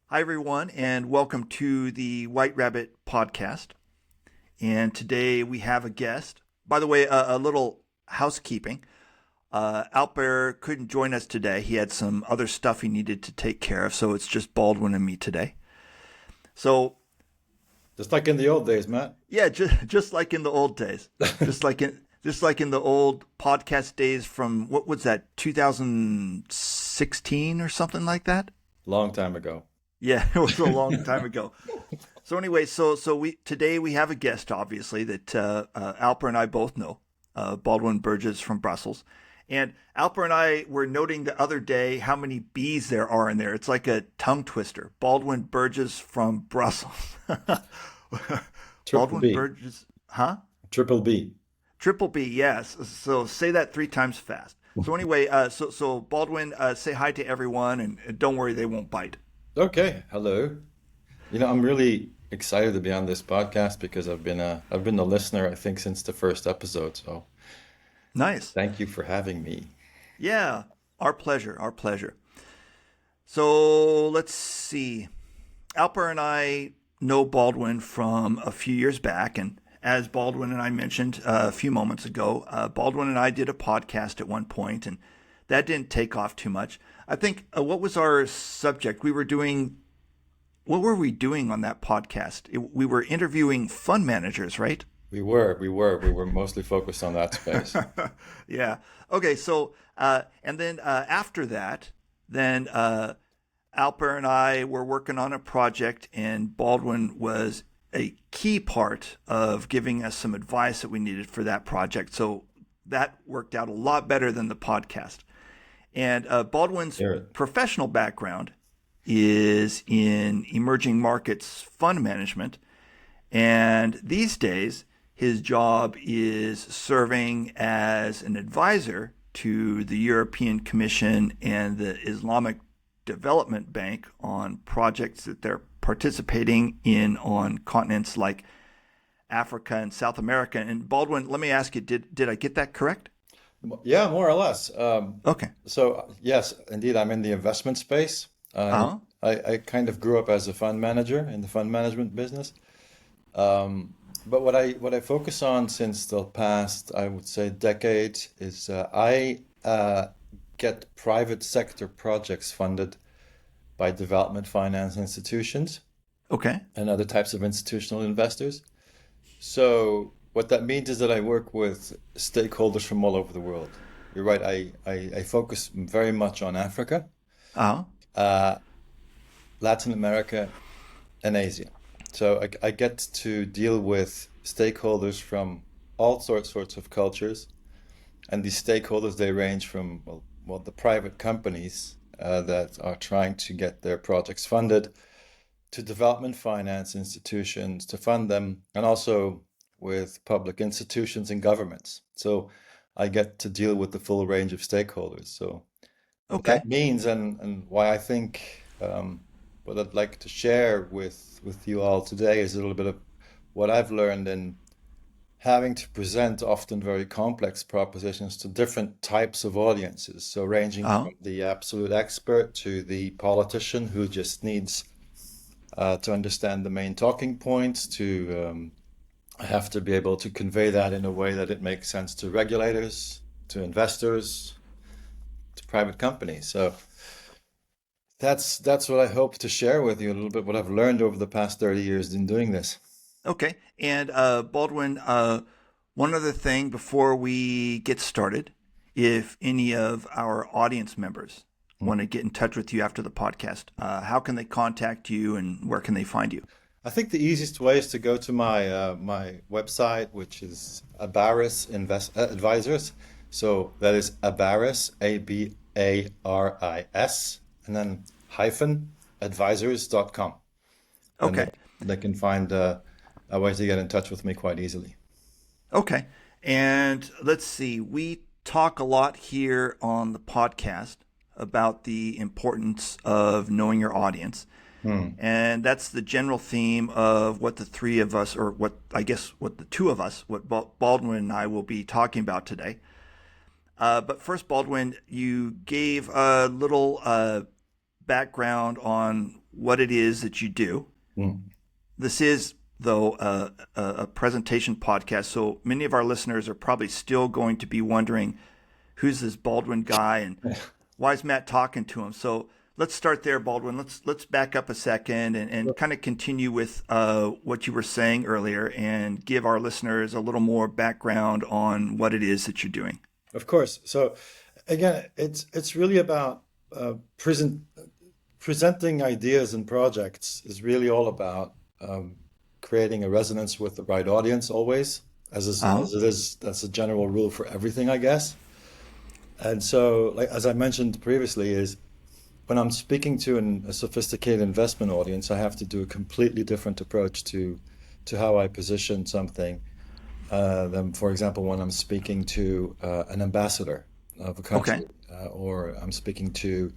Hi, everyone, and welcome to the White Rabbit podcast. And today we have a guest. By the way, a little housekeeping. Albert couldn't join us today. He had some other stuff he needed to take care of, so it's just Baldwin and me today. So, Just like in the old days, Matt. yeah, just like in the old days, just like in the old podcast days from what was that, 2016 or something like that? Long time ago. Yeah, it was a long time ago. So anyway, so we today we have a guest, obviously that Alper and I both know, Baldwin Berges from Brussels, and Alper and I were noting the other day how many B's there are in there. It's like a tongue twister. Baldwin Berges from Brussels. Triple Baldwin B. Berges, huh? Triple B. Triple B, yes. So say that three times fast. So anyway, so Baldwin, say hi to everyone, and don't worry, they won't bite. Okay, hello. I'm really excited to be on this podcast because I've been a listener, I think, since the first episode. So Nice. thank you for having me. Yeah, our pleasure, our pleasure. So let's see. Alper and I know Baldwin from a few years back, and as Baldwin and I mentioned a few moments ago, Baldwin and I did a podcast at one point, and that didn't take off too much. I think what was our subject? What were we doing on that podcast? We were interviewing fund managers, right? We were mostly focused on that space. Yeah. Okay. So, and then after that, then Alper and I were working on a project, and Baldwin was a key part of giving us some advice that we needed for that project. So that worked out a lot better than the podcast. And Baldwin's Hear it. professional background is in emerging markets fund management. And these days, his job is serving as an advisor to the European Commission and the Islamic Development Bank on projects that they're participating in on continents like Africa and South America. And Baldwin, let me ask you, did I get that correct? Yeah, more or less. Okay. So yes, indeed, I'm in the investment space. Uh-huh. I kind of grew up as a fund manager in the fund management business. But what I focus on since the past, I would say, decade is I get private sector projects funded by development finance institutions Okay. and other types of institutional investors. So what that means is that I work with stakeholders from all over the world. You're right, I focus very much on Africa, Uh-huh. uh, Latin America, and Asia. So I get to deal with stakeholders from all sorts of cultures, and these stakeholders they range from the private companies that are trying to get their projects funded to development finance institutions to fund them, and also with public institutions and governments. So I get to deal with the full range of stakeholders. So what Okay. that means and why I think what I'd like to share with you all today is a little bit of what I've learned in having to present often very complex propositions to different types of audiences. So ranging Uh-huh. from the absolute expert to the politician who just needs to understand the main talking points, to I have to be able to convey that in a way that it makes sense to regulators, to investors, to private companies. So that's what I hope to share with you a little bit what I've learned over the past 30 years in doing this. Okay. And Baldwin, one other thing before we get started, if any of our audience members want to get in touch with you after the podcast, how can they contact you and where can they find you? I think the easiest way is to go to my website, which is Abaris Advisors. So that is Abaris, Abaris, and then hyphen advisors.com. Then Okay. they can find a way to get in touch with me quite easily. Okay. And let's see, we talk a lot here on the podcast about the importance of knowing your audience. Hmm. And that's the general theme of what the three of us, or what I guess what the two of us, what Baldwin and I will be talking about today. But first, Baldwin, you gave a little background on what it is that you do. Mm. This is, though, a presentation podcast, so many of our listeners are probably still going to be wondering, who's this Baldwin guy and why is Matt talking to him? So let's start there, Baldwin. Let's back up a second and kind of continue with what you were saying earlier and give our listeners a little more background on what it is that you're doing. Of course. So again, it's really about presenting ideas and projects is really all about creating a resonance with the right audience always, Uh-huh. as it is. That's a general rule for everything, I guess. And so, like as I mentioned previously, is when I'm speaking to a sophisticated investment audience, I have to do a completely different approach to how I position something than, for example, when I'm speaking to an ambassador of a Okay. country, or I'm speaking to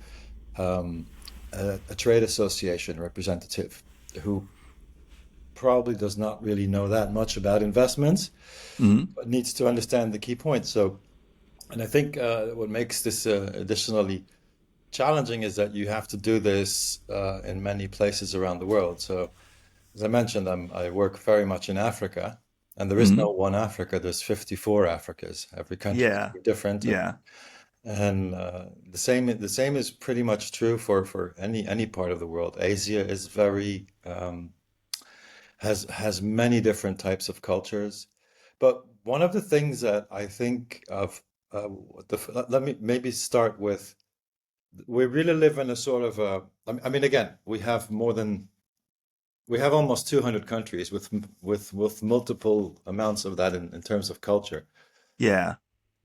a trade association representative who probably does not really know that much about investments, Hmm. but needs to understand the key points. So, and I think what makes this additionally challenging is that you have to do this in many places around the world. So, as I mentioned, I work very much in Africa, and there is no Hmm. one Africa. There's 54 Africas. Every country is Yeah. different, Yeah. and the same is pretty much true for any part of the world. Asia is very has many different types of cultures, but one of the things that I think of, let me maybe start with, we really live in a sort of a, I mean, again, we have almost 200 countries with multiple amounts of that in terms of culture. Yeah.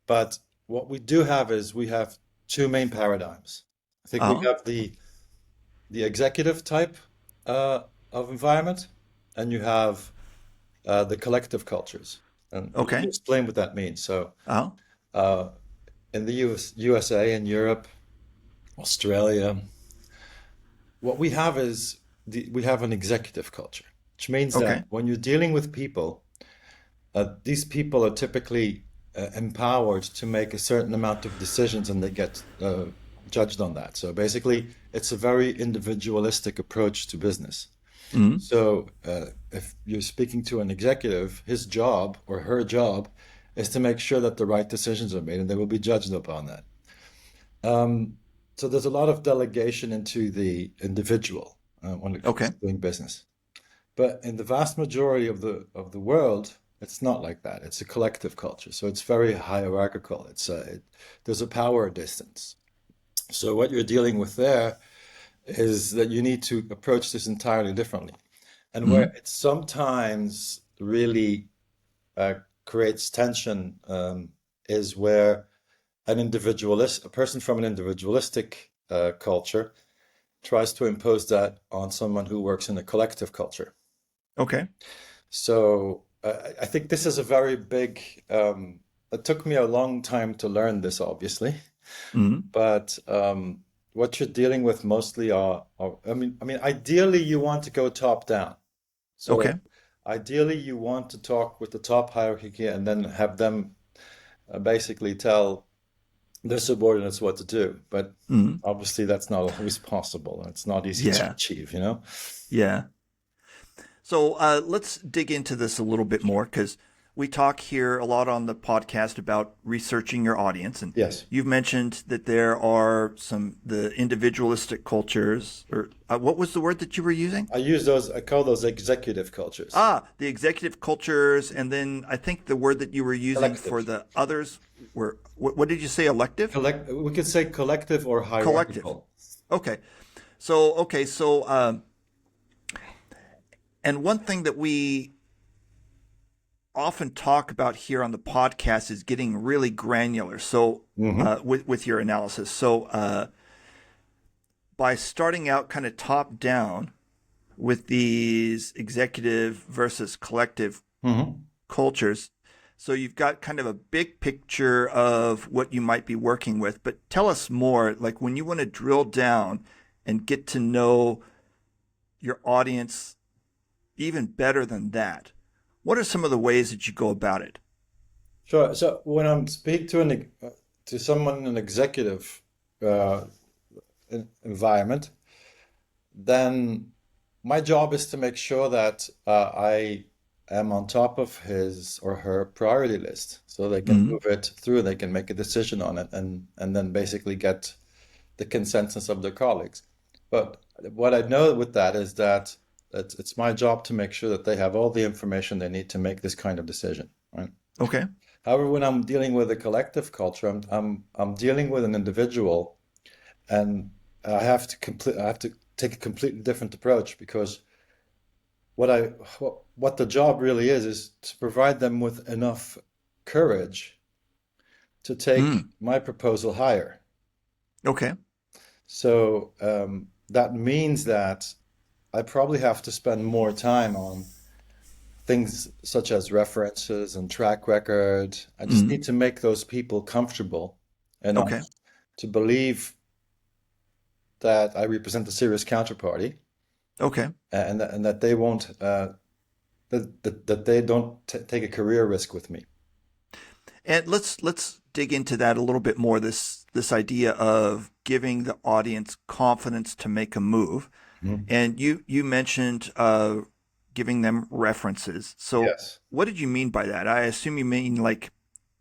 But what we do have is we have two main paradigms. I think we Uh-huh. have the executive type of environment, and you have the collective cultures. And let me Okay. explain what that means. So, Uh-huh. uh, in the USA, in Europe, Australia, what we have is we have an executive culture, which means that Okay. when you're dealing with people, these people are typically empowered to make a certain amount of decisions, and they get judged on that. So basically, it's a very individualistic approach to business. Hmm. So if you're speaking to an executive, his job or her job is to make sure that the right decisions are made, and they will be judged upon that. Um, so there's a lot of delegation into the individual when it comes Okay. to doing business. But in the vast majority of the world, it's not like that. It's a collective culture, so it's very hierarchical. There's a power distance. So what you're dealing with there is that you need to approach this entirely differently. And where Hmm. it sometimes really uh, creates tension is where a person from an individualistic culture tries to impose that on someone who works in a collective culture. Okay. So I think this is a very big. It took me a long time to learn this, obviously, Hmm. but what you're dealing with mostly I mean, ideally you want to go top down. Okay. So ideally you want to talk with the top hierarchy and then have them basically tell their subordinates what to do. But Hmm. obviously that's not always possible, and it's not easy to Yeah. achieve. Yeah. So let's dig into this a little bit more because we talk here a lot on the podcast about researching your audience, and Yes. you've mentioned that there are the individualistic cultures, or what was the word that you were using? I call those executive cultures. The executive cultures, and then I think the word that you were using for Collective. the others were what did you say? Elective, We could say collective or collective. hierarchical. Okay, so and one thing that we often talk about here on the podcast is getting really granular. So Hmm. with your analysis, so by starting out kind of top down with these executive versus collective Hmm. cultures. So you've got kind of a big picture of what you might be working with, but tell us more, like when you want to drill down and get to know your audience even better than that, what are some of the ways that you go about it? Sure. So when I'm speak to someone in an executive uh, environment, then my job is to make sure that I am on top of his or her priority list, so they can Mm-hmm. move it through, they can make a decision on it, and then basically get the consensus of their colleagues. But what I know with that is that it's my job to make sure that they have all the information they need to make this kind of decision, right? Okay. However, when I'm dealing with a collective culture, I'm dealing with an individual, and I have to take a completely different approach because what I what the job really is to provide them with enough courage to take Mm. my proposal higher. Okay. So that means that I probably have to spend more time on things such as references and track record. I just Mm. need to make those people comfortable enough Okay. to believe that I represent a serious counterparty, Okay. and that they won't that they don't take a career risk with me. And let's dig into that a little bit more. This idea of giving the audience confidence to make a move. Mhm. And you mentioned giving them references. So Yes. what did you mean by that? I assume you mean like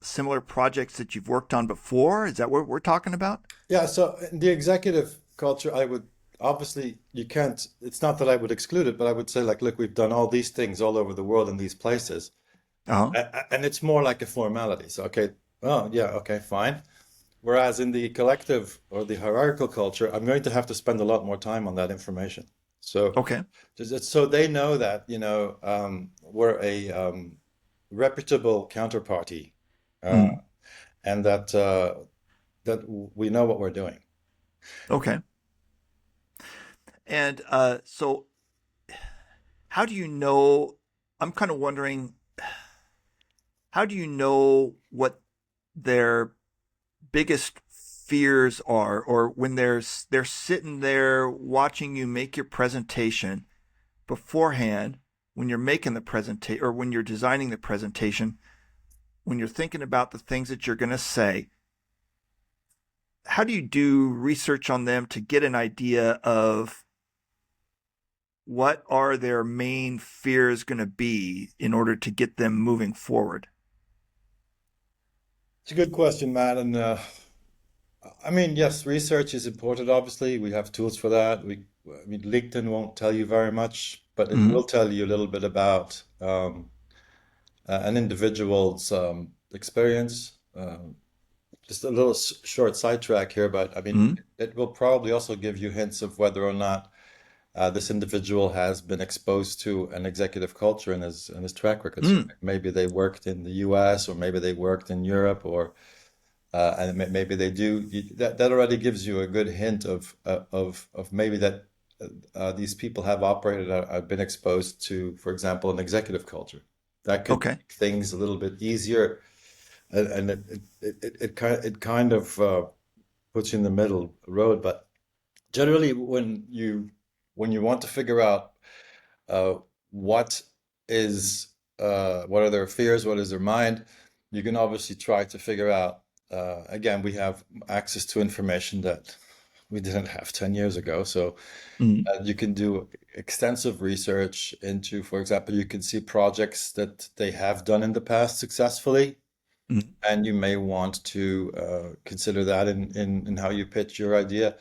similar projects that you've worked on before. Is that what we're talking about? Yeah, so in the executive culture, I would obviously you can't, it's not that I would exclude it, but I would say like, look, we've done all these things all over the world in these places. Uh-huh. And it's more like a formality. So, okay, oh, yeah, okay, fine. Whereas in the collective or the hierarchical culture, I'm going to have to spend a lot more time on that information. So, Okay. so they know that, we're a reputable counterparty, uh, Mm. and that we know what we're doing. Okay. And so how do you know? I'm kind of wondering, how do you know what their biggest fears are, or when they're sitting there watching you make your presentation beforehand, when you're making the presentation or when you're designing the presentation, when you're thinking about the things that you're going to say, how do you do research on them to get an idea of what are their main fears going to be in order to get them moving forward? It's a good question, Matt. And I mean, yes, research is important. Obviously, we have tools for that. I mean, LinkedIn won't tell you very much, but it Mm-hmm. will tell you a little bit about an individual's experience. Just a little short sidetrack here, but I mean, Mm-hmm. it will probably also give you hints of whether or not this individual has been exposed to an executive culture in his track record. So Mm-hmm. maybe they worked in the U.S. or maybe they worked in Europe or and maybe they do. That already gives you a good hint of maybe that these people have operated have been exposed to, for example, an executive culture. That could Okay. make things a little bit easier, and it kind of puts you in the middle road. But generally, when you want to figure out uh, what is what are their fears, what is their mind, you can obviously try to figure out. Again, we have access to information that we didn't have 10 years ago, so Mm-hmm. you can do extensive research into, for example, you can see projects that they have done in the past successfully, Mm-hmm. and you may want to consider that in how you pitch your idea.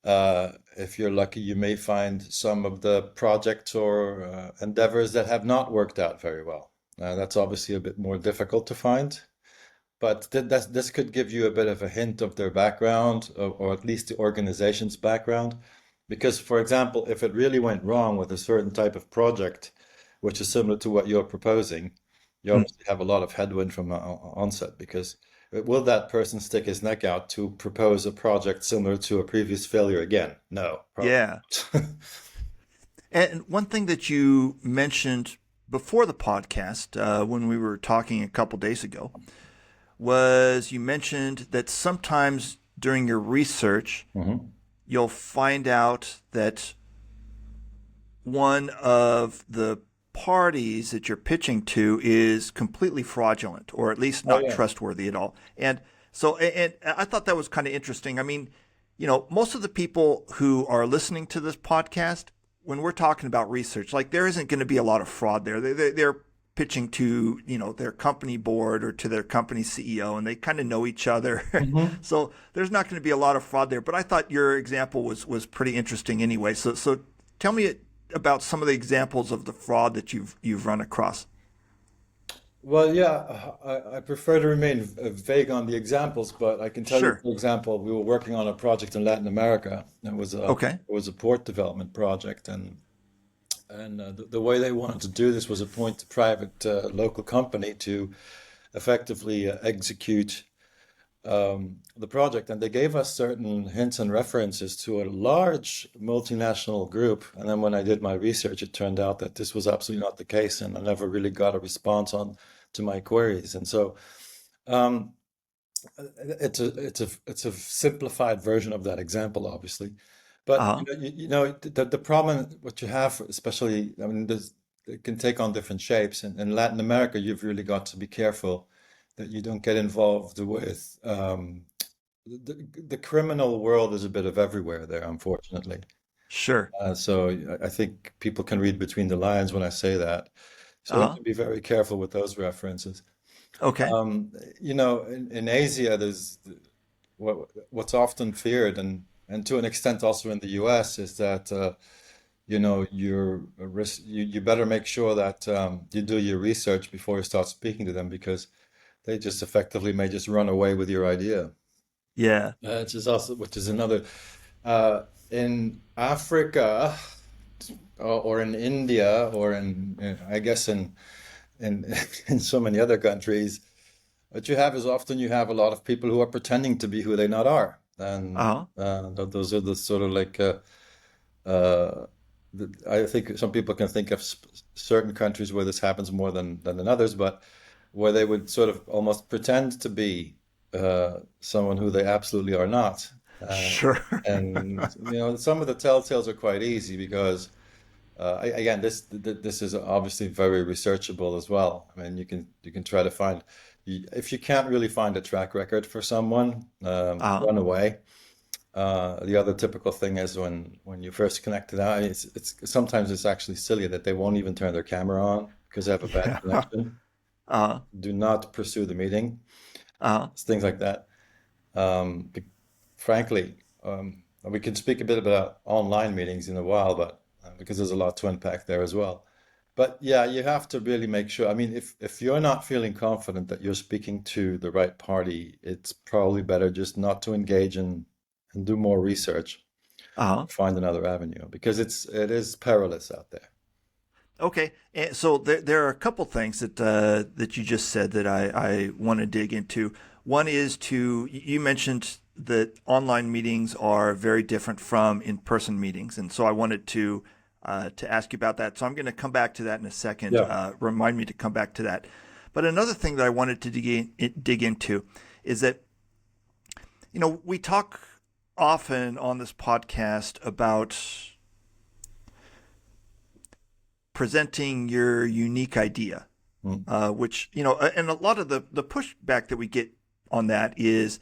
If you're lucky, you may find some of the projects or endeavors that have not worked out very well. That's obviously a bit more difficult to find, but this could give you a bit of a hint of their background, or at least the organization's background. Because, for example, if it really went wrong with a certain type of project, which is similar to what you're proposing, you obviously have a lot of headwind from the onset because will that person stick his neck out to propose a project similar to a previous failure again? No, probably Yeah. not. And one thing that you mentioned before the podcast, when we were talking a couple days ago, was you mentioned that sometimes during your research, Mhm. you'll find out that one of the parties that you're pitching to is completely fraudulent or at least Oh not yeah. trustworthy at all. And so, and I thought that was kind of interesting. I mean, most of the people who are listening to this podcast, when we're talking about research, like there isn't going to be a lot of fraud there. They're pitching to, their company board or to their company CEO, and they kind of know each other. Hmm. So there's not going to be a lot of fraud there. But I thought your example was pretty interesting anyway. So tell me about some of the examples of the fraud that you've run across. Well, yeah, I prefer to remain vague on the examples, but I can tell you, Sure. for example, we were working on a project in Latin America. Okay. It was a port development project, and the way they wanted to do this was appoint a private local company to effectively execute the project, and they gave us certain hints and references to a large multinational group. And then when I did my research, it turned out that this was absolutely not the case, and I never really got a response on to my queries. And so um, it's a simplified version of that example, obviously. But Uh-huh. the problem what you have, especially, I mean, it can take on different shapes. And in Latin America, you've really got to be careful that you don't get involved with the criminal world is a bit of everywhere there, unfortunately. Sure. So I think people can read between the lines when I say that. So you have Uh-huh. to be very careful with those references. Okay. Um, in Asia, what's often feared, and to an extent also in the US, is that you're a risk, you better make sure that you do your research before you start speaking to them because they just effectively may just run away with your idea. Yeah. Which is another uh, in Africa or in India or I guess in in so many other countries. What you have is often you have a lot of people who are pretending to be who they not are, and Uh-huh. those are the sort of like uh, I think some people can think of certain countries where this happens more than in others, but where they would sort of almost pretend to be someone who they absolutely are not. Sure. And some of the telltales are quite easy because again, this is obviously very researchable as well. I mean, you can try to find if you can't really find a track record for someone, Uh-huh. run away. The other typical thing is when you first connect to that, it's sometimes it's actually silly that they won't even turn their camera on because they have a bad Yeah. connection. Uh-huh. Do not pursue the meeting. Uh-huh. It's things like that. Be frankly, we can speak a bit about online meetings in a while, but because there's a lot to unpack there as well. But yeah, you have to really make sure. I mean, if you're not feeling confident that you're speaking to the right party, it's probably better just not to engage and do more research, Uh-huh. find another avenue because it is perilous out there. Okay. And so there are a couple things that you just said that I want to dig into. One is you mentioned that online meetings are very different from in-person meetings, and so I wanted to ask you about that. So I'm going to come back to that in a second. Yeah. Remind me to come back to that. But another thing that I wanted to dig into is that we talk often on this podcast about presenting your unique idea, Mm. which, and a lot of the pushback that we get on that is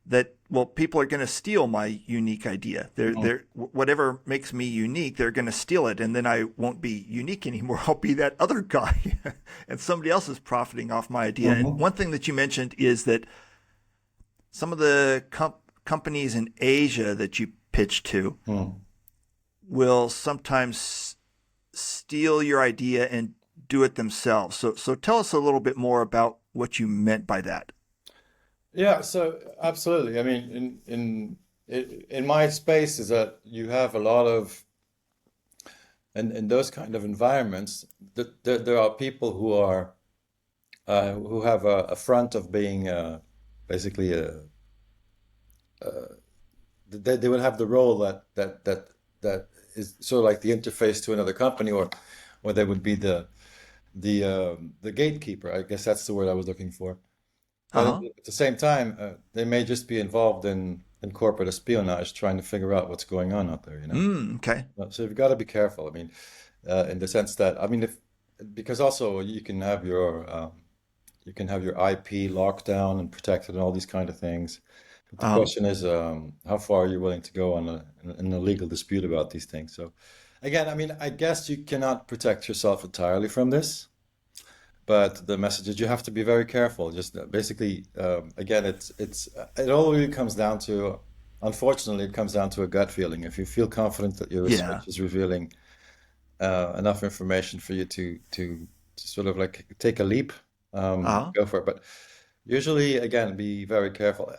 that, well, people are going to steal my unique idea. Mm. Whatever makes me unique, they're going to steal it. And then I won't be unique anymore. I'll be that other guy and somebody else is profiting off my idea. And Mhm. one thing that you mentioned is that some of the companies in Asia that you pitch to Mm. will sometimes steal your idea and do it themselves. So tell us a little bit more about what you meant by that. Yeah, so absolutely. I mean, in my space is that you have a lot of in those kind of environments that there are people who have a front of being basically they would have the role that is sort of like the interface to another company or they would be the gatekeeper. I guess that's the word I was looking for. Uh But huh. at the same time, they may just be involved in corporate espionage, trying to figure out what's going on out there, you know? Okay. So you've got to be careful. I mean, in the sense that, I mean, if because also you can have your IP locked down and protected and all these kind of things. But the Uh-huh. question is, how far are you willing to go on in a legal dispute about these things? So, again, I mean, I guess you cannot protect yourself entirely from this, but the message is you have to be very careful. Just basically, again, it all really comes down to, unfortunately, it comes down to a gut feeling. If you feel confident that your Yeah. research is revealing enough information for you to sort of like take a leap, Uh-huh. go for it. But usually, again, be very careful.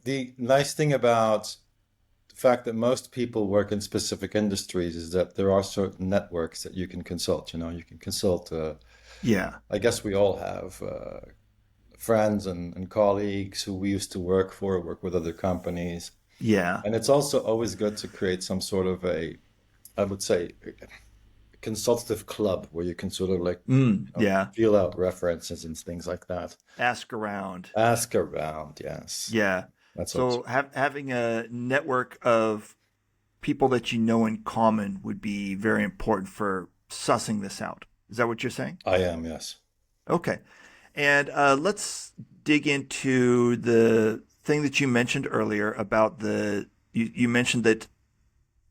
The nice thing about the fact that most people work in specific industries is that there are certain networks that you can consult. You know, you can consult. Yeah. I guess we all have friends and colleagues who we used to work for, work with other companies. Yeah. And it's also always good to create some sort of a, I would say, consultative club where you can sort of like, Yeah. feel out references and things like that. Ask around. Ask around, yes. Yeah. That's always. So having a network of people that you know in common would be very important for sussing this out. Is that what you're saying? I am, yes. Okay. And let's dig into the thing that you mentioned earlier about you mentioned that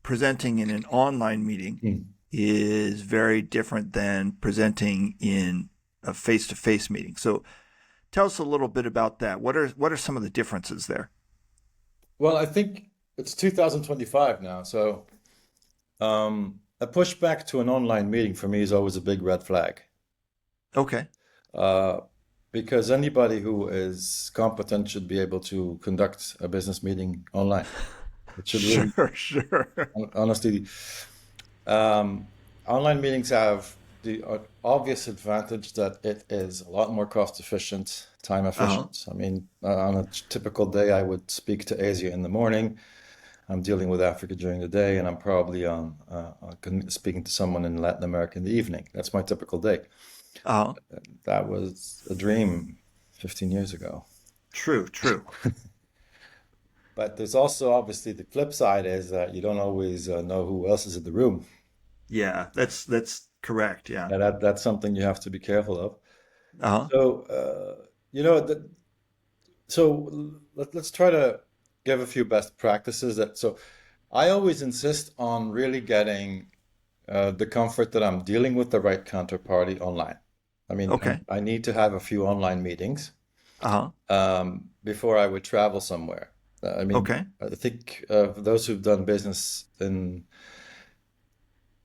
presenting in an online meeting Hmm. is very different than presenting in a face-to-face meeting. So tell us a little bit about that. What are some of the differences there? Well, I think it's 2025 now, so a pushback to an online meeting for me is always a big red flag. Okay. Uh, because anybody who is competent should be able to conduct a business meeting online. It should really, Sure, sure. honestly, um, online meetings have the obvious advantage that it is a lot more cost efficient, time Uh-huh. efficient. I mean, on a typical day, I would speak to Asia in the morning. I'm dealing with Africa during the day, and I'm probably speaking to someone in Latin America in the evening. That's my typical day. Uh-huh. That was a dream 15 years ago. True, true. But there's also obviously the flip side is that you don't always know who else is in the room. Yeah, that's correct. Yeah. And that's something you have to be careful of. Uh-huh. So, you know, let's try to give a few best practices so I always insist on really getting the comfort that I'm dealing with the right counterparty online. I mean, Okay. I need to have a few online meetings Uh-huh. before I would travel somewhere. I mean, Okay. I think for those who've done business in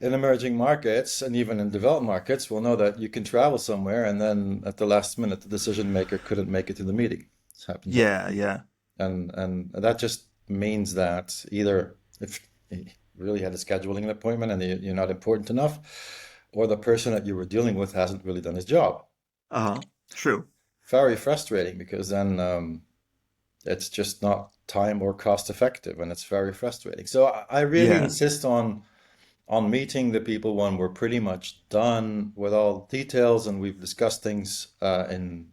emerging markets and even in developed markets will know that you can travel somewhere and then at the last minute the decision maker couldn't make it to the meeting. This happens all. Yeah, yeah. And that just means that either if you really had a scheduling appointment and you're not important enough, or the person that you were dealing with hasn't really done his job. Uh-huh. True. Very frustrating because then it's just not time or cost effective, and it's very frustrating. So I really Yeah. insist on meeting the people when we're pretty much done with all details and we've discussed things in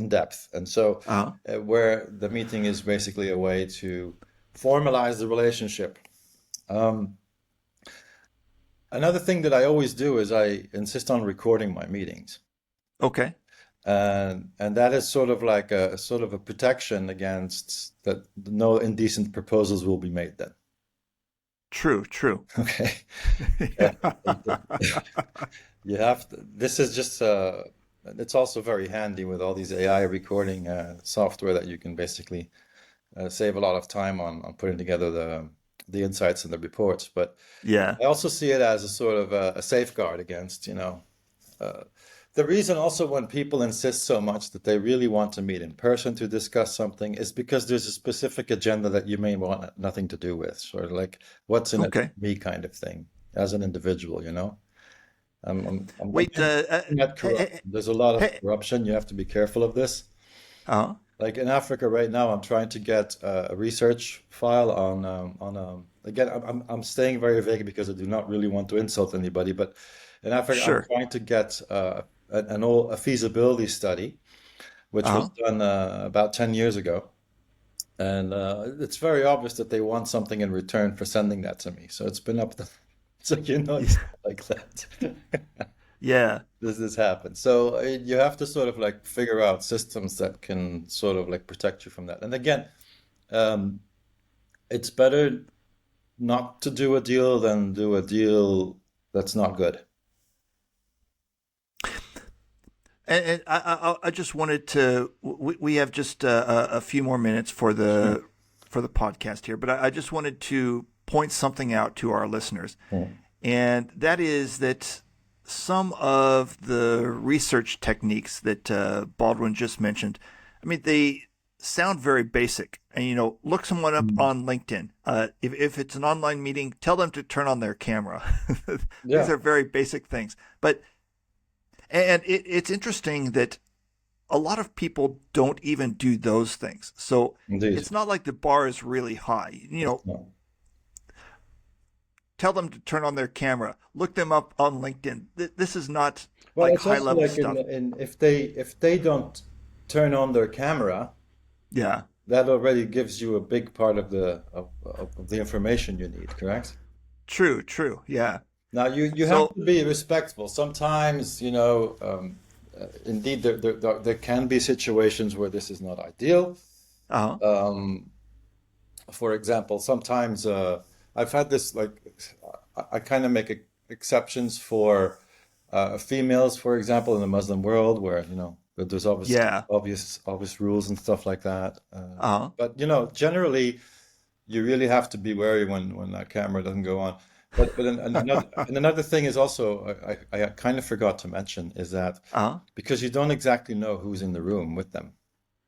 depth. And so, Uh-huh. where the meeting is basically a way to formalize the relationship. Um, Another thing that I always do is I insist on recording my meetings. Okay. And that is sort of a protection against that no indecent proposals will be made then. True, true. Okay. Yeah. You have to, this is just it's also very handy with all these AI recording software that you can basically save a lot of time on putting together the insights and the reports. But Yeah. I also see it as a sort of a safeguard against, uh, the reason also when people insist so much that they really want to meet in person to discuss something is because there's a specific agenda that you may want nothing to do with, sort of like what's in it Okay. for me kind of thing as an individual, you know? I'm Wait, hinting at corruption. hey, There's a lot of hey, corruption. You have to be careful of this. uh, Like in Africa right now, I'm trying to get a research file on again, I'm staying very vague because I do not really want to insult anybody, but in Africa, I'm sure. trying to get a feasibility study, which was Uh, done about 10 years ago. And it's very obvious that they want something in return for sending that to me. So it's been up to, so you know, it's yeah. like that. Yeah. this happens. So you have to sort of like figure out systems that can sort of like protect you from that. And again, um, it's better not to do a deal than do a deal that's not good. And I just wanted to. We have just a few more minutes Sure. for the podcast here, but I just wanted to point something out to our listeners, Hmm. and that is that some of the research techniques that Baldwin just mentioned, I mean, they sound very basic. And look someone up Mm. on LinkedIn. If it's an online meeting, tell them to turn on their camera. These Yeah, are very basic things, but and it's interesting that a lot of people don't even do those things. So indeed. it's not like the bar is really high. No. Tell them to turn on their camera. Look them up on LinkedIn. This is not Well, like it's high also level like stuff. in if they don't turn on their camera, Yeah. that already gives you a big part of the information you need, correct? True. True. Yeah. Now you have So. to be respectful. Sometimes, indeed there can be situations where this is not ideal. Uh huh. Um, for example, sometimes I've had this like I kind of make exceptions for females, for example, in the Muslim world, where there's Yeah. obvious rules and stuff like that. Uh huh. But generally, you really have to be wary when that camera doesn't go on. But another thing is also I kind of forgot to mention is that Uh huh. because you don't exactly know who's in the room with them,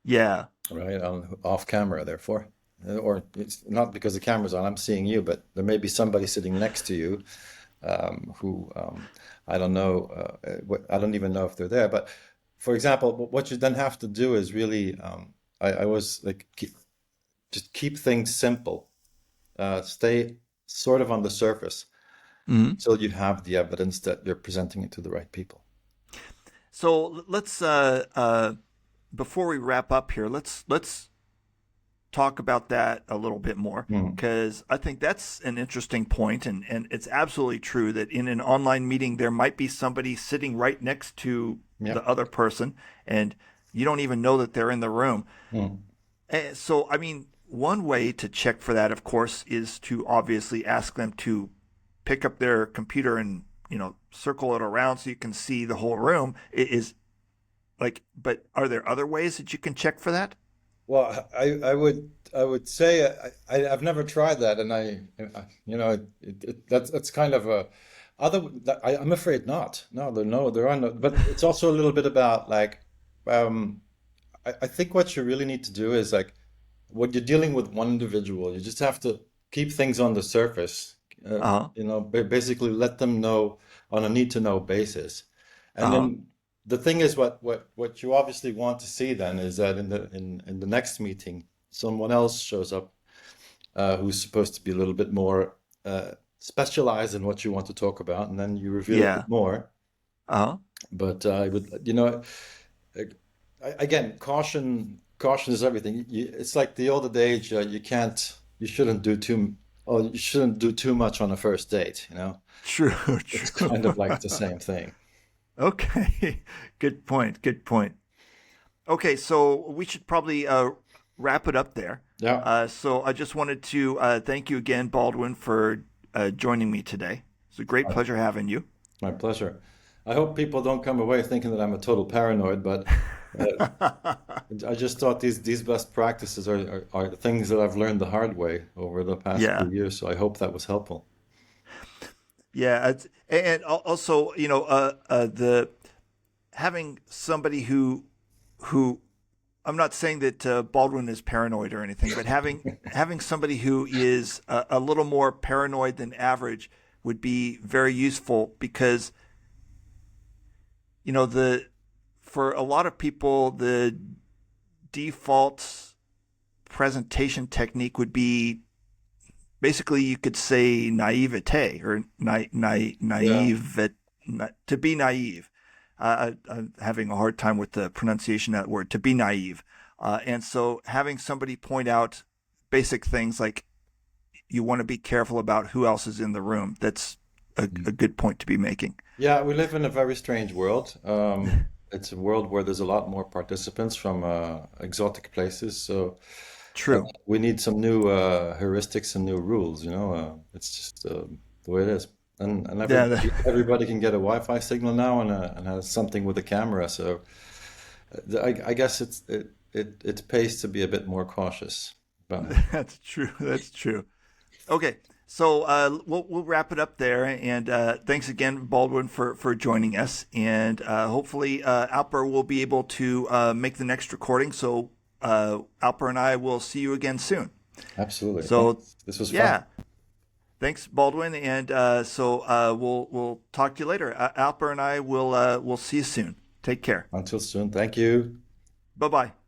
Yeah. right? Off camera, therefore. Or it's not because the camera's on, I'm seeing you, but there may be somebody sitting next to you who I don't know, I don't even know if they're there. But for example, what you then have to do is really, I was like, just keep things simple, stay sort of on the surface Hmm. until you have the evidence that you're presenting it to the right people. So let's before we wrap up here, let's talk about that a little bit more Mm. because I think that's an interesting point, and it's absolutely true that in an online meeting there might be somebody sitting right next to Yeah. the other person, and you don't even know that they're in the room. Mm. So, I mean, one way to check for that, of course, is to obviously ask them to pick up their computer and circle it around so you can see the whole room. It is like, but are there other ways that you can check for that? Well, I would say I've never tried that, and that's kind of a other. I'm afraid not. No, there are no. But it's also a little bit about like, um, I think what you really need to do is like when you're dealing with one individual, you just have to keep things on the surface. Uh huh. Basically let them know on a need to know basis. Uh And huh. then the thing is what you obviously want to see then is that in the next meeting, someone else shows up who's supposed to be a little bit more specialized in what you want to talk about, and then you reveal a bit Yeah. more. Uh huh. But I would, again, caution is everything. It's like the old adage, you shouldn't do too much on a first date, True. It's True. kind of like the same thing. Okay. Good point. Good point. Okay, so we should probably wrap it up there. Yeah, So I just wanted to thank you again, Baldwin, for joining me today. It's a great my, pleasure having you. my pleasure. I hope people don't come away thinking that I'm a total paranoid, but uh, I just thought these best practices are things that I've learned the hard way over the past few Yeah, years, so I hope that was helpful. yeah, and also the having somebody who I'm not saying that Baldwin is paranoid or anything, but having somebody who is a little more paranoid than average would be very useful because the for a lot of people the default presentation technique would be basically you could say naivete or Yeah. naive to be naive. I'm having a hard time with the pronunciation of that word to be naive, and so having somebody point out basic things like you want to be careful about who else is in the room. a good point to be making. Yeah, we live in a very strange world. It's a world where there's a lot more participants from exotic places. So True. we need some new heuristics and new rules. It's just the way it is. And Yeah. everybody can get a Wi-Fi signal now and has something with a camera. So I guess it pays to be a bit more cautious about it. That's true. That's true. Okay, so we'll wrap it up there. And thanks again, Baldwin, for joining us. And hopefully, Alper will be able to make the next recording. So Alper and I will see you again soon. Absolutely. So Thanks. This was fun. yeah, thanks, Baldwin. And so we'll talk to you later. Alper and I will see you soon. Take care. Until soon. Thank you. Bye bye.